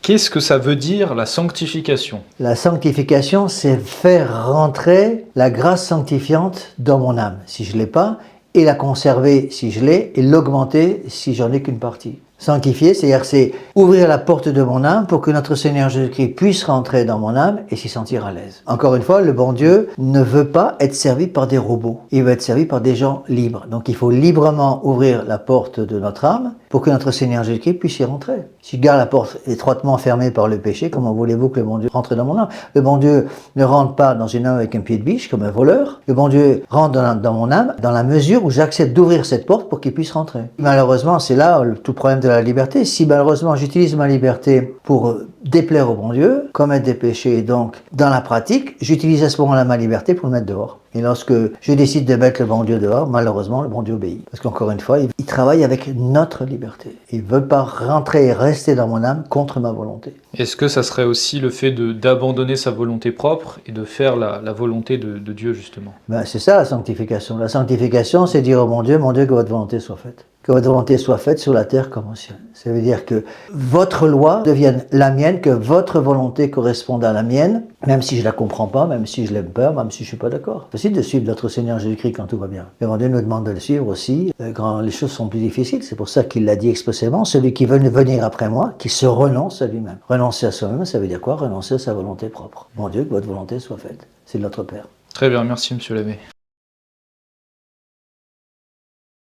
Qu'est-ce que ça veut dire la sanctification? La sanctification, c'est faire rentrer la grâce sanctifiante dans mon âme, si je ne l'ai pas, et la conserver si je l'ai, et l'augmenter si j'en ai qu'une partie. Sanctifier, c'est-à-dire c'est ouvrir la porte de mon âme pour que notre Seigneur Jésus-Christ puisse rentrer dans mon âme et s'y sentir à l'aise. Encore une fois, le bon Dieu ne veut pas être servi par des robots. Il veut être servi par des gens libres. Donc il faut librement ouvrir la porte de notre âme pour que notre Seigneur Jésus-Christ puisse y rentrer. Si je garde la porte étroitement fermée par le péché, comment voulez-vous que le bon Dieu rentre dans mon âme? Le bon Dieu ne rentre pas dans une âme avec un pied de biche, comme un voleur. Le bon Dieu rentre dans mon âme dans la mesure où j'accepte d'ouvrir cette porte pour qu'il puisse rentrer. Malheureusement, c'est là tout problème de la liberté. Si malheureusement j'utilise ma liberté pour déplaire au bon Dieu, commettre des péchés, donc dans la pratique, j'utilise à ce moment-là ma liberté pour le mettre dehors. Et lorsque je décide de mettre le bon Dieu dehors, malheureusement, le bon Dieu obéit. Parce qu'encore une fois, il travaille avec notre liberté. Il ne veut pas rentrer et rester dans mon âme contre ma volonté. Est-ce que ça serait aussi le fait d'abandonner sa volonté propre et de faire la volonté de Dieu, justement? C'est ça la sanctification. La sanctification, c'est dire au mon Dieu, que votre volonté soit faite. Que votre volonté soit faite sur la terre comme au ciel. Ça veut dire que votre loi devienne la mienne, que votre volonté corresponde à la mienne, même si je la comprends pas, même si je l'aime pas, même si je suis pas d'accord. C'est facile de suivre notre Seigneur Jésus-Christ quand tout va bien. Le bon Dieu nous demande de le suivre aussi quand les choses sont plus difficiles. C'est pour ça qu'il l'a dit expressément, celui qui veut venir après moi, qui se renonce à lui-même. Renoncer à soi-même, ça veut dire quoi? Renoncer à sa volonté propre. Mon Dieu, que votre volonté soit faite. C'est de notre Père. Très bien, merci Monsieur l'abbé.